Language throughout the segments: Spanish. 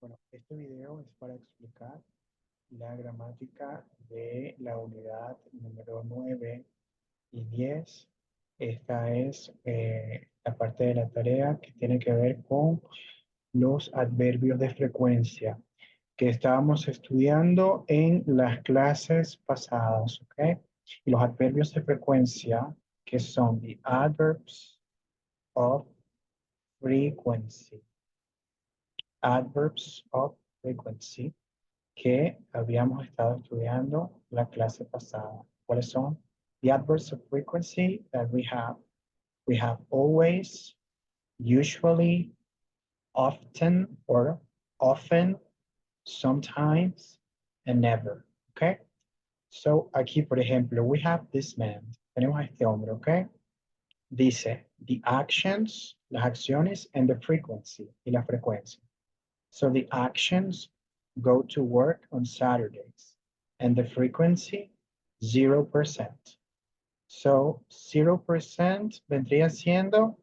Bueno, este video es para explicar la gramática de la unidad número 9 y 10. Esta es la parte de la tarea que tiene que ver con los adverbios de frecuencia que estábamos estudiando en las clases pasadas, ¿ok? Y los adverbios de frecuencia que son the adverbs of frequency. Adverbs of frequency que habíamos estado estudiando la clase pasada. ¿Cuáles son? The adverbs of frequency that we have. We have always, usually, often or often, sometimes, and never. Okay? So aquí, por ejemplo, we have this man. Tenemos a este hombre, okay? Dice, the actions, las acciones, and the frequency, y la frecuencia. So the actions go to work on Saturdays and the frequency 0%. So 0% vendría siendo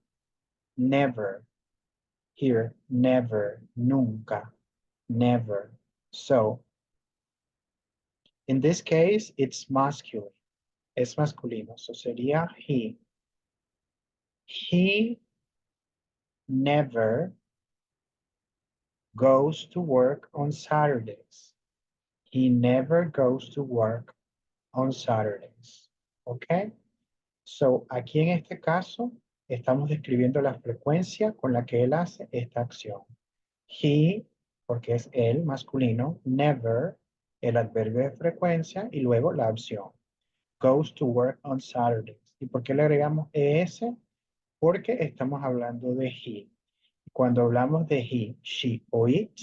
never. Here, never, nunca, never. So in this case, it's masculine. Es masculino. So sería he. He never goes to work on Saturdays. He never goes to work on Saturdays. Okay? So, aquí en este caso, estamos describiendo la frecuencia con la que él hace esta acción. He, porque es él, masculino, never, el adverbio de frecuencia, y luego la opción. Goes to work on Saturdays. ¿Y por qué le agregamos ES? Porque estamos hablando de he. Cuando hablamos de he, she o it,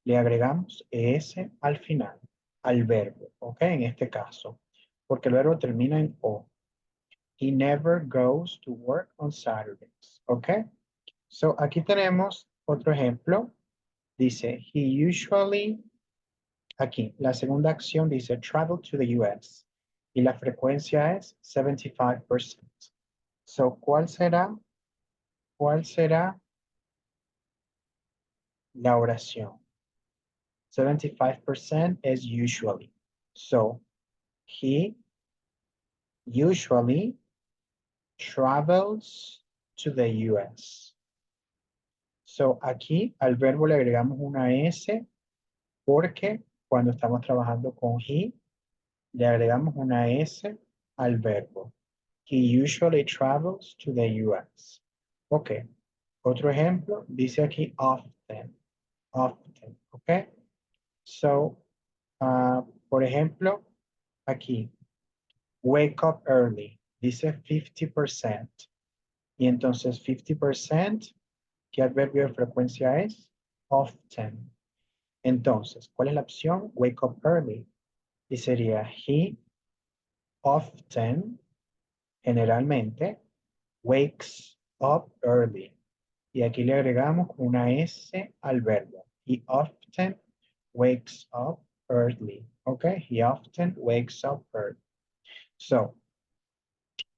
le agregamos ES al final, al verbo, ¿ok? En este caso, porque el verbo termina en O. He never goes to work on Saturdays. ¿Ok? So, aquí tenemos otro ejemplo. Dice, he usually, aquí, la segunda acción dice, travel to the US. Y la frecuencia es 75%. So, ¿cuál será la oración? 75% is usually. So, he usually travels to the US. So, aquí al verbo le agregamos una S porque cuando estamos trabajando con he, le agregamos una S al verbo. He usually travels to the US. Ok. Otro ejemplo, dice aquí often. Often. Ok. So, por ejemplo, aquí, wake up early. Dice 50%. Y entonces 50%, ¿qué adverbio de frecuencia es? Often. Entonces, ¿cuál es la opción? Wake up early. Y sería he often, generalmente, wakes up early. Y aquí le agregamos una S al verbo. He often wakes up early. Okay, he often wakes up early. So,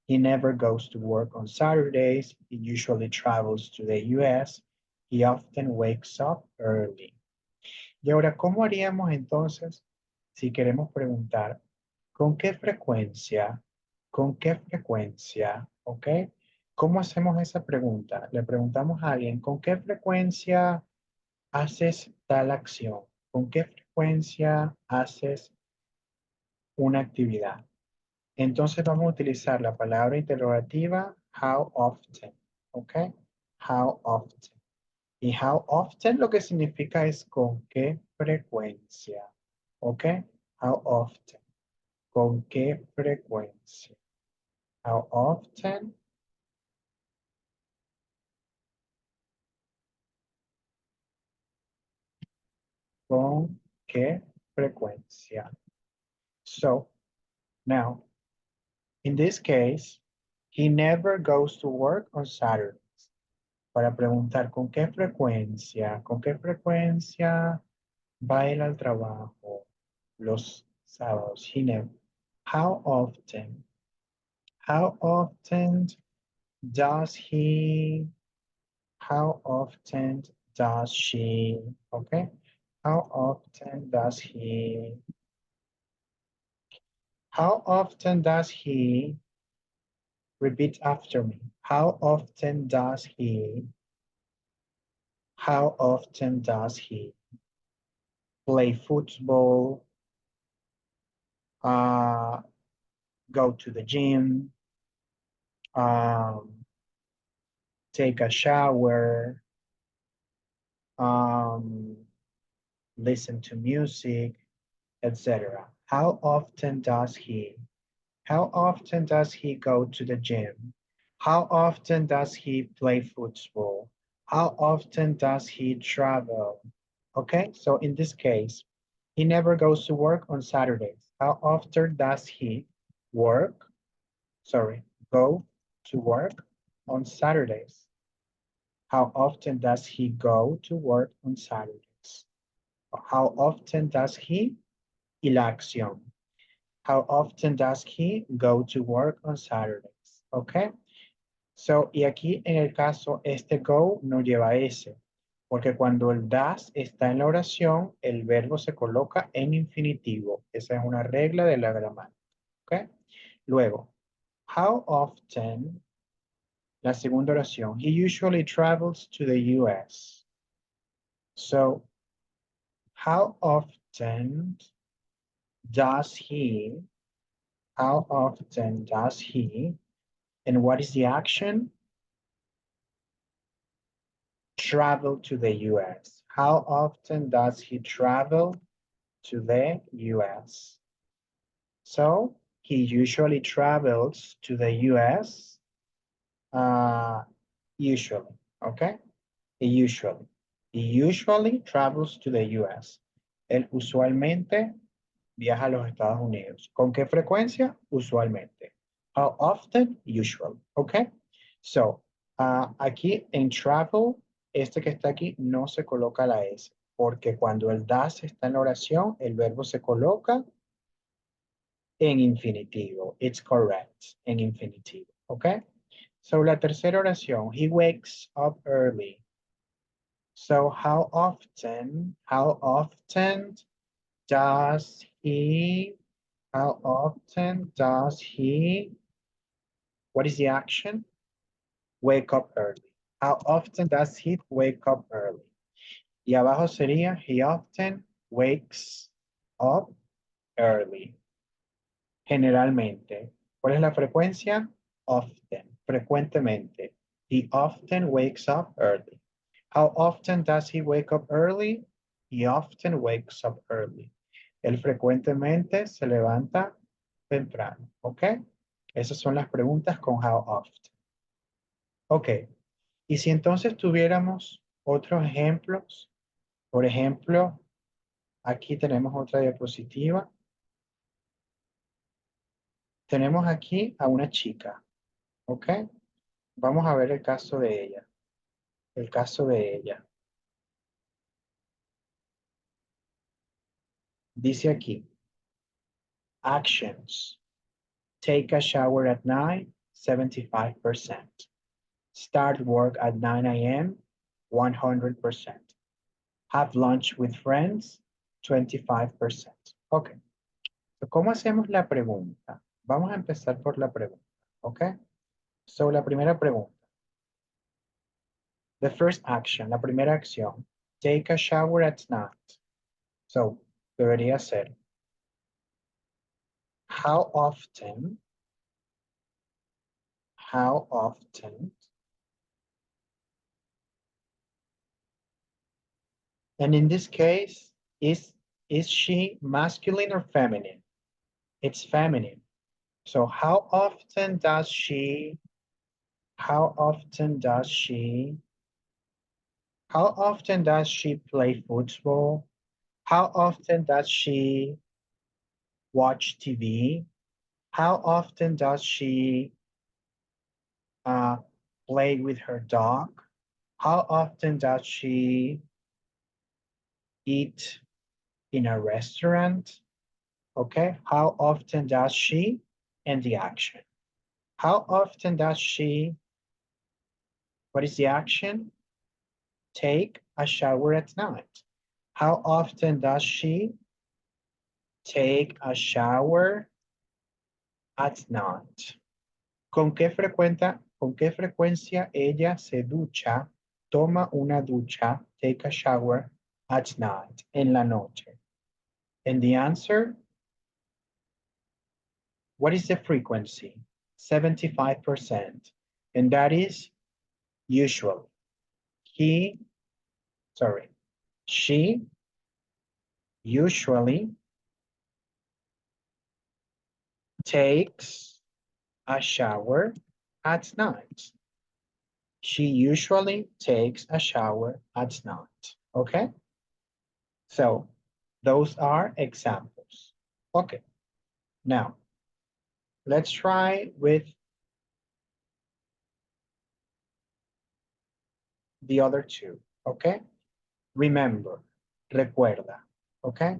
he never goes to work on Saturdays. He usually travels to the US. He often wakes up early. Y ahora, ¿cómo haríamos entonces si queremos preguntar con qué frecuencia? ¿Con qué frecuencia? ¿Ok? ¿Cómo hacemos esa pregunta? Le preguntamos a alguien, ¿con qué frecuencia haces tal acción? ¿Con qué frecuencia haces una actividad? Entonces vamos a utilizar la palabra interrogativa how often. ¿Ok? How often. Y how often lo que significa es con qué frecuencia. ¿Ok? How often. ¿Con qué frecuencia? How often. ¿Con qué frecuencia? So, now, in this case, he never goes to work on Saturdays. Para preguntar con qué frecuencia va él al trabajo los sábados. He never. How often? How often does he? How often does she? Okay. How often does he? How often does he? Repeat after me. How often does he? How often does he play football? Go to the gym? Um, take a shower? Um, listen to music, etc. How often does he? How often does he go to the gym? How often does he play football? How often does he travel? Okay, so in this case, he never goes to work on Saturdays. How often does he work? Sorry, go to work on Saturdays? How often does he go to work on Saturdays? How often does he? Y la acción. How often does he go to work on Saturdays? Okay. So, y aquí en el caso, este go no lleva S, porque cuando el does está en la oración, el verbo se coloca en infinitivo. Esa es una regla de la gramática. Okay. Luego, how often, la segunda oración, he usually travels to the US. So, how often does he, how often does he, and what is the action? Travel to the US. How often does he travel to the US? So he usually travels to the US, usually, okay? He usually travels to the US. Él usualmente viaja a los Estados Unidos. ¿Con qué frecuencia? Usualmente. How often? Usually, okay? So, aquí en travel, este que está aquí no se coloca la S, porque cuando el does está en la oración, el verbo se coloca en infinitivo. It's correct, en infinitivo, okay? So, la tercera oración, he wakes up early. So, how often does he, how often does he, what is the action? Wake up early. How often does he wake up early? Y abajo sería, he often wakes up early. Generalmente. ¿Cuál es la frecuencia? Often, frecuentemente. He often wakes up early. How often does he wake up early? He often wakes up early. Él frecuentemente se levanta temprano, ¿ok? Esas son las preguntas con how often. Ok, y si entonces tuviéramos otros ejemplos, por ejemplo, aquí tenemos otra diapositiva. Tenemos aquí a una chica, ¿ok? Vamos a ver el caso de ella. El caso de ella. Dice aquí, actions. Take a shower at night, 75%. Start work at 9 a.m., 100%. Have lunch with friends, 25%. Ok. So, ¿cómo hacemos la pregunta? Vamos a empezar por la pregunta. Ok. So, la primera pregunta. The first action, la primera acción. Take a shower at night. So, debería ser. How often? How often? And in this case, is she masculine or feminine? It's feminine. So how often does she, how often does she, how often does she play football? How often does she watch TV? How often does she uh, play with her dog? How often does she eat in a restaurant? Okay, how often does she, and the action. How often does she, what is the action? Take a shower at night. How often does she take a shower at night? Con qué frecuencia ella se ducha, toma una ducha, take a shower at night, en la noche? And the answer, what is the frequency? 75%. And that is usually. She usually takes a shower at night. She usually takes a shower at night. Okay? So those are examples. Okay. Now, let's try with the other two. Okay? Remember, recuerda. Okay?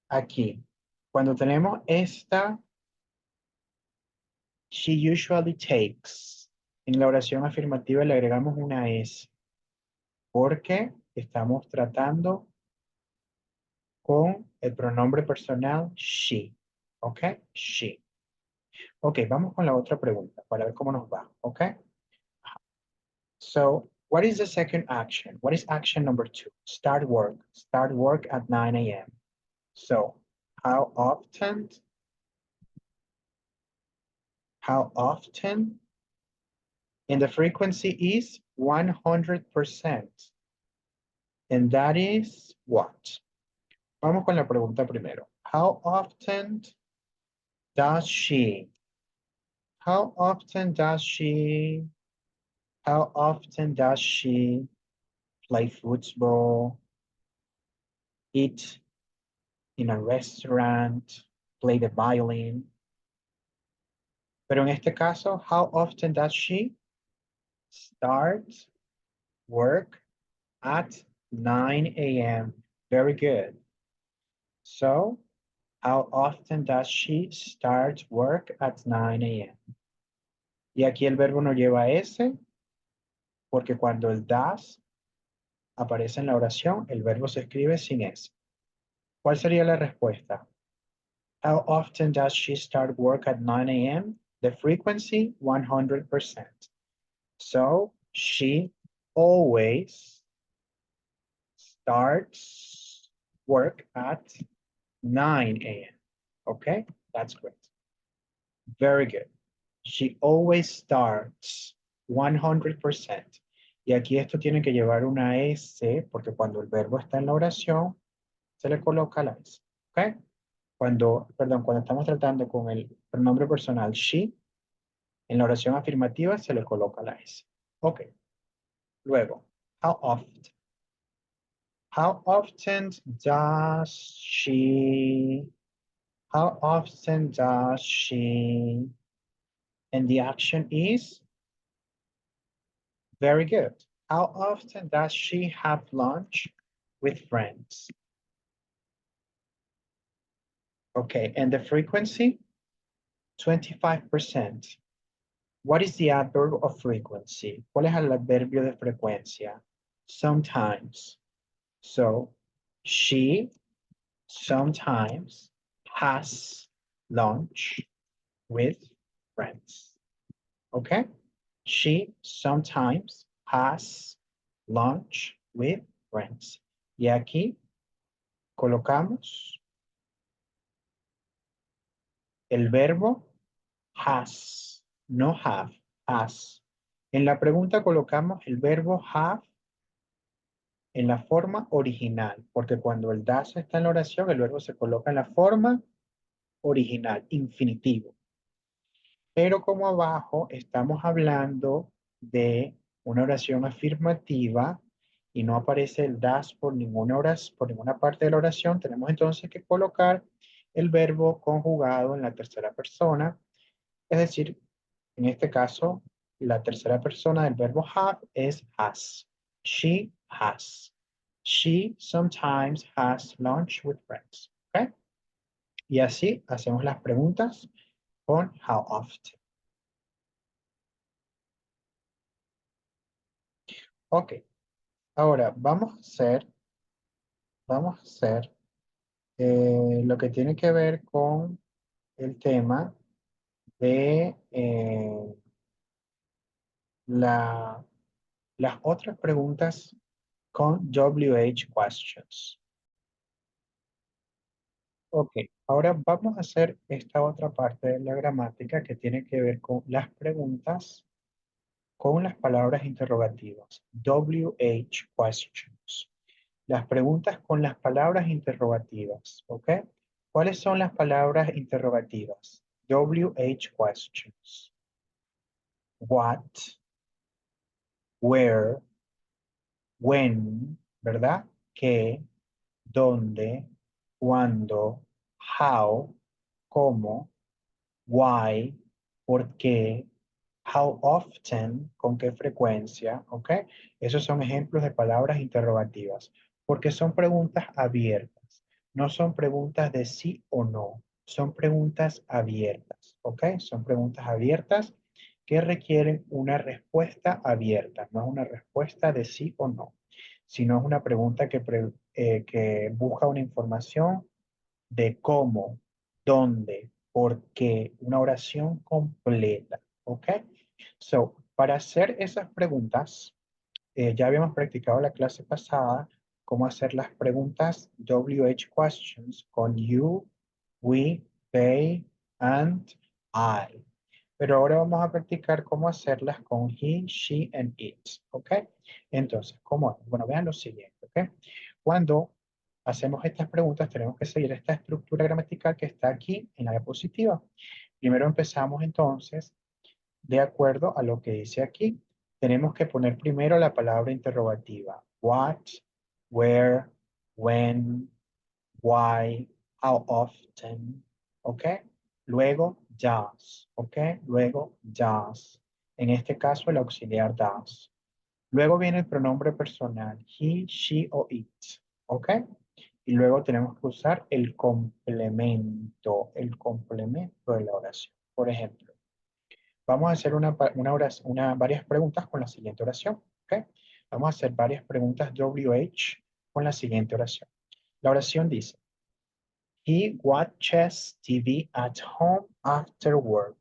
Aquí, cuando tenemos esta, she usually takes. En la oración afirmativa le agregamos una S. Porque estamos tratando con el pronombre personal she. ¿Ok? She. Ok, vamos con la otra pregunta para ver cómo nos va. ¿Ok? So, what is the second action? What is action number 2? Start work. Start work at 9 a.m. So, how often? How often? And the frequency is 100%. And that is what? Vamos con la pregunta primero. How often does she? How often does she? How often does she play football, eat in a restaurant, play the violin? Pero en este caso, how often does she start work at 9 a.m.? Very good. So, how often does she start work at 9 a.m.? Y aquí el verbo no lleva S, porque cuando el does aparece en la oración, el verbo se escribe sin S. ¿Cuál sería la respuesta? How often does she start work at 9 a.m.? The frequency, 100%. So, she always starts work at 9 a.m. Okay, that's great. Very good. She always starts 100%. Y aquí esto tiene que llevar una S, porque cuando el verbo está en la oración, se le coloca la S. ¿Ok? Cuando estamos tratando con el pronombre personal she, en la oración afirmativa se le coloca la S. Ok. Luego, how often? How often does she? How often does she? And the action is very good. How often does she have lunch with friends? Okay, and the frequency? 25%. What is the adverb of frequency? ¿Cuál es el adverbio de frecuencia? Sometimes. So, she sometimes has lunch with friends. Okay? She sometimes has lunch with friends. Y aquí colocamos el verbo has, no have, has. En la pregunta colocamos el verbo have en la forma original, porque cuando el das está en la oración, el verbo se coloca en la forma original, infinitivo. Pero como abajo estamos hablando de una oración afirmativa y no aparece el das por ninguna por ninguna parte de la oración, tenemos entonces que colocar el verbo conjugado en la tercera persona, es decir, en este caso, la tercera persona del verbo have es has. She has. She sometimes has lunch with friends. ¿Ok? Y así hacemos las preguntas con how often. Ok. Ahora vamos a hacer, vamos a hacer lo que tiene que ver con el tema de la, las otras preguntas con WH questions. Ok, ahora vamos a hacer esta otra parte de la gramática que tiene que ver con las preguntas con las palabras interrogativas. WH questions. Las preguntas con las palabras interrogativas, ¿ok? ¿Cuáles son las palabras interrogativas? WH questions. What, where, when, ¿verdad? ¿Qué, dónde, cuándo, how, cómo, why, por qué, how often, con qué frecuencia, ¿ok? Esos son ejemplos de palabras interrogativas, porque son preguntas abiertas, no son preguntas de sí o no, son preguntas abiertas, ¿ok? Son preguntas abiertas que requieren una respuesta abierta, no es una respuesta de sí o no, sino es una pregunta que busca una información de cómo, dónde, por qué, una oración completa, ¿ok? So, para hacer esas preguntas, ya habíamos practicado la clase pasada cómo hacer las preguntas WH questions con you, we, they, and I. Pero ahora vamos a practicar cómo hacerlas con he, she, and it, ¿ok? Entonces, ¿cómo es? Bueno, vean lo siguiente, ¿ok? Cuando hacemos estas preguntas, tenemos que seguir esta estructura gramatical que está aquí en la diapositiva. Primero empezamos entonces, de acuerdo a lo que dice aquí. Tenemos que poner primero la palabra interrogativa. What, where, when, why, how often, ¿ok? Luego, does, ¿ok? Luego, does. En este caso, el auxiliar does. Luego viene el pronombre personal, he, she o it, ¿ok? Y luego tenemos que usar el complemento de la oración. Por ejemplo, vamos a hacer varias preguntas con la siguiente oración, ¿ok? Vamos a hacer varias preguntas WH con la siguiente oración. La oración dice, he watches TV at home after work.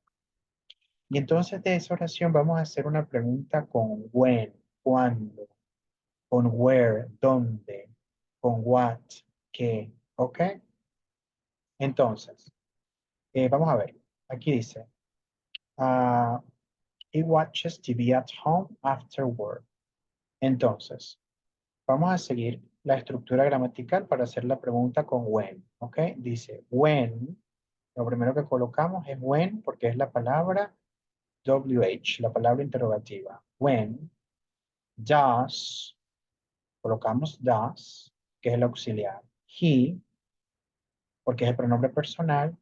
Y entonces de esa oración vamos a hacer una pregunta con when, cuándo, con where, dónde, con what, qué, ¿ok? Entonces, vamos a ver. Aquí dice, ah, he watches TV at home after work. Entonces, vamos a seguir la estructura gramatical para hacer la pregunta con when, ¿ok? Dice, when, lo primero que colocamos es when porque es la palabra WH, la palabra interrogativa. When does, colocamos does, que es el auxiliar. He, porque es el pronombre personal,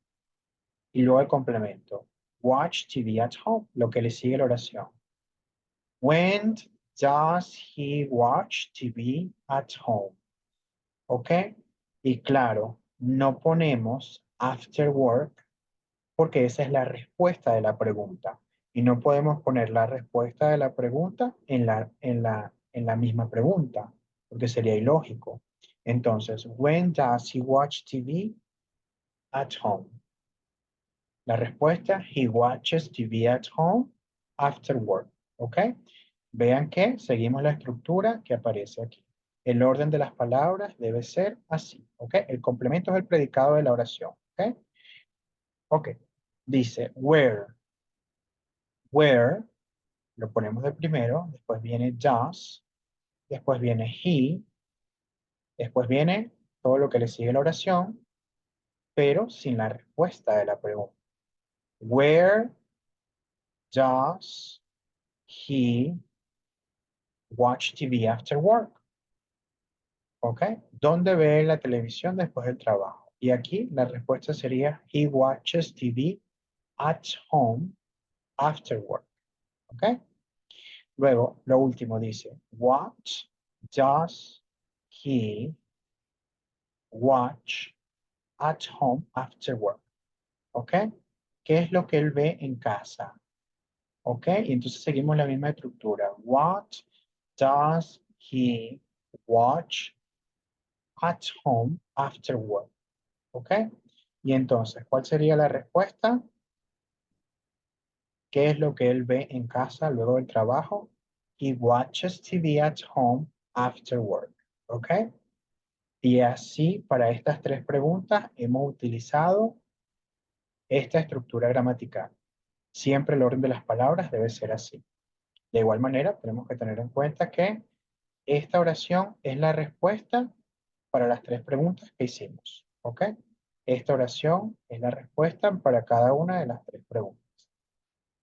y luego el complemento. Watch TV at home, lo que le sigue la oración. When does he watch TV at home? ¿Ok? Y claro, no ponemos after work porque esa es la respuesta de la pregunta. Y no podemos poner la respuesta de la pregunta en la misma pregunta, porque sería ilógico. Entonces, when does he watch TV at home? La respuesta, he watches TV at home after work. ¿Ok? Vean que seguimos la estructura que aparece aquí. El orden de las palabras debe ser así. ¿Ok? El complemento es el predicado de la oración. ¿Ok? Ok. Dice, where. Where, lo ponemos de primero, después viene does, después viene he, después viene todo lo que le sigue la oración, pero sin la respuesta de la pregunta. Where does he watch TV after work? ¿Ok? ¿Dónde ve la televisión después del trabajo? Y aquí la respuesta sería he watches TV at home after work. ¿Ok? Luego, lo último dice, what does he watch at home after work? ¿Ok? ¿Qué es lo que él ve en casa? ¿Ok? Y entonces seguimos la misma estructura. What does he watch at home after work. ¿Ok? Y entonces, ¿cuál sería la respuesta? ¿Qué es lo que él ve en casa luego del trabajo? He watches TV at home after work. ¿Ok? Y así, para estas tres preguntas, hemos utilizado esta estructura gramatical. Siempre el orden de las palabras debe ser así. De igual manera, tenemos que tener en cuenta que esta oración es la respuesta para las tres preguntas que hicimos. ¿Ok? Esta oración es la respuesta para cada una de las tres preguntas.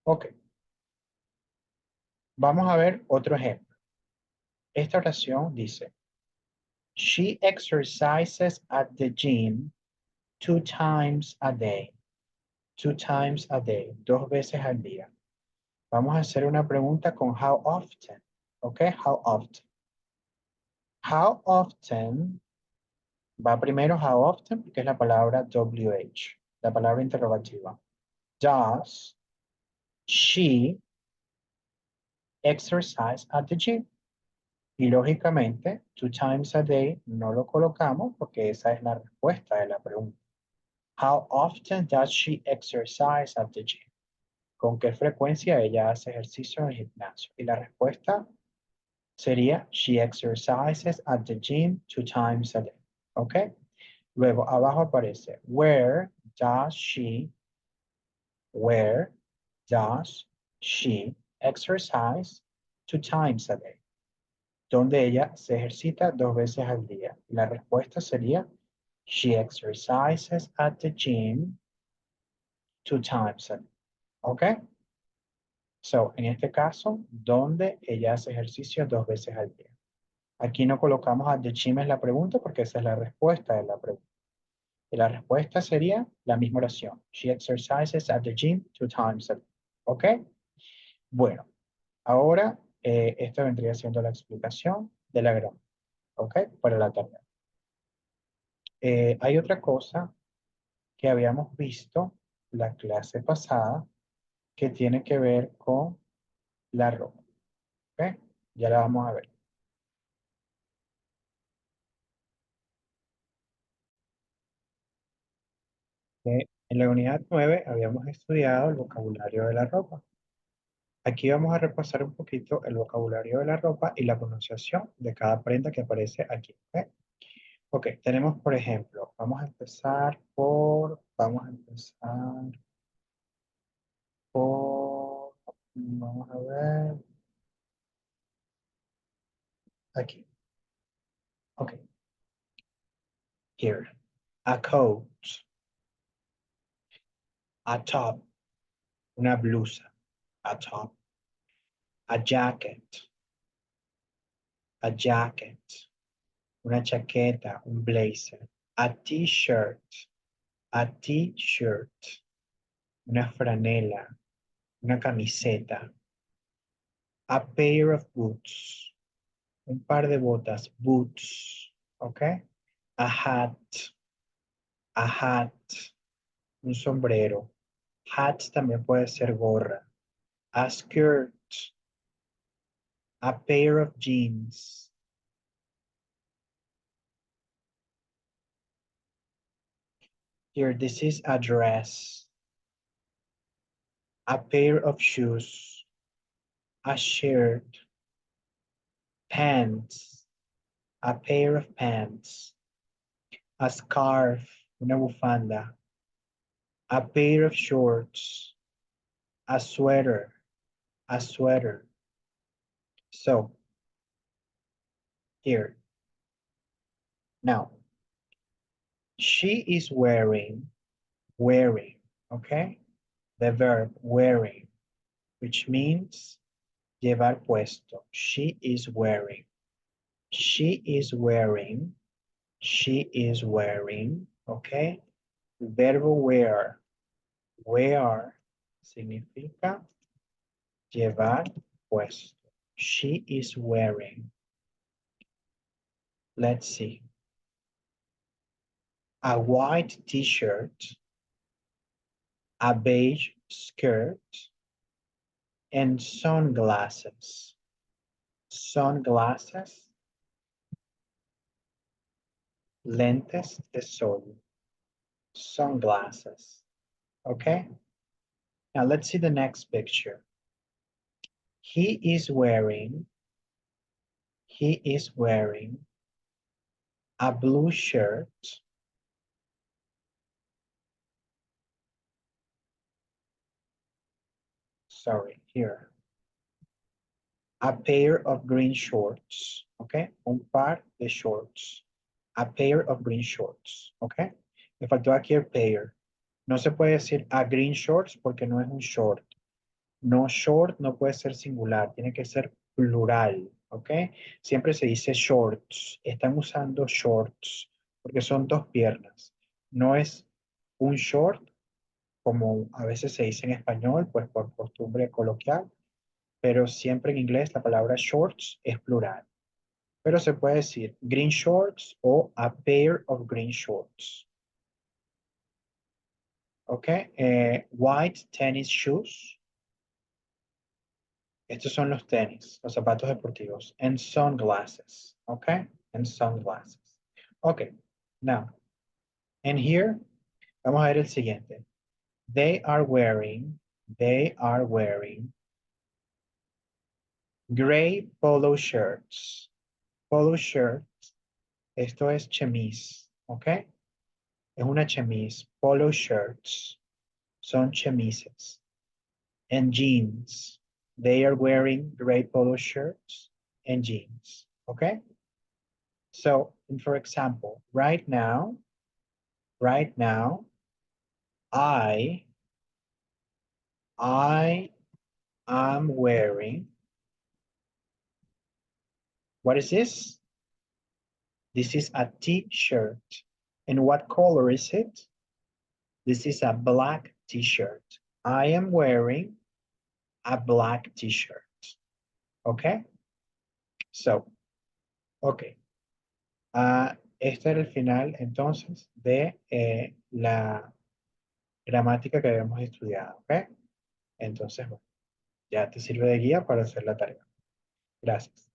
Ok. Vamos a ver otro ejemplo. Esta oración dice, She exercises at the gym 2 times a day. 2 times a day. 2 veces al día. Vamos a hacer una pregunta con how often. ¿Ok? How often. How often va primero how often, que es la palabra WH, la palabra interrogativa. Does she exercise at the gym? Y lógicamente, 2 times a day no lo colocamos porque esa es la respuesta de la pregunta. How often does she exercise at the gym? ¿Con qué frecuencia ella hace ejercicio en el gimnasio? Y la respuesta sería, she exercises at the gym 2 times a day. ¿Ok? Luego, abajo aparece, where does she exercise 2 times a day? Donde ella se ejercita 2 veces al día. La respuesta sería, she exercises at the gym 2 times a day. ¿Ok? So, en este caso, donde ella hace ejercicio 2 veces al día. Aquí no colocamos at the gym en la pregunta porque esa es la respuesta de la pregunta. Y la respuesta sería la misma oración. She exercises at the gym 2 times a day. ¿Ok? Bueno, ahora esta vendría siendo la explicación de la gramática. ¿Ok? Para la tarea. Hay otra cosa que habíamos visto la clase pasada que tiene que ver con la ropa. ¿Ok? Ya la vamos a ver. En la unidad 9 habíamos estudiado el vocabulario de la ropa. Aquí vamos a repasar un poquito el vocabulario de la ropa y la pronunciación de cada prenda que aparece aquí. ¿Ok? Ok, tenemos por ejemplo, vamos a ver, aquí. Ok, here. A coat, a top, una blusa, a top. A jacket, una chaqueta, un blazer. A t-shirt, a t-shirt, una franela, una camiseta. A pair of boots, un par de botas, boots, ¿ok? A hat, un sombrero. Hat también puede ser gorra. A skirt, a pair of jeans. Here, this is a dress. A pair of shoes. A shirt. Pants. A pair of pants. A scarf, una bufanda. A pair of shorts. A sweater. A sweater. So, here. Now, she is wearing, okay? The verb wearing, which means llevar puesto. She is wearing. She is wearing. She is wearing, okay? Verbo wear. Wear significa llevar puesto. She is wearing. Let's see. A white t-shirt, a beige skirt, and sunglasses. Sunglasses lentes de sol, sunglasses. Okay? Now let's see the next picture. He is wearing a blue shirt. Sorry, here. A pair of green shorts. Okay? Un par de shorts. A pair of green shorts. Okay? Me faltó aquí el pair. No se puede decir a green shorts porque no es un short. No short no puede ser singular, tiene que ser plural, ¿ok? Siempre se dice shorts. Están usando shorts porque son dos piernas. No es un short como a veces se dice en español, pues por costumbre coloquial, pero siempre en inglés la palabra shorts es plural. Pero se puede decir green shorts o a pair of green shorts. ¿Ok? White tennis shoes. Estos son los tenis, los zapatos deportivos. And sunglasses. Okay? And sunglasses. Okay. Now, and here, vamos a ver el siguiente. They are wearing gray polo shirts. Polo shirts. Esto es chemise. Okay? Es una chemise. Polo shirts. Son chemises. And jeans. They are wearing gray polo shirts and jeans. Okay? So, for example, right now, I am wearing, what is this? This is a t-shirt. And what color is it? This is a black t-shirt. I am wearing a black t-shirt. Okay? So, okay. Este era el final entonces de la gramática que habíamos estudiado. ¿Ok? Entonces, bueno, ya te sirve de guía para hacer la tarea. Gracias.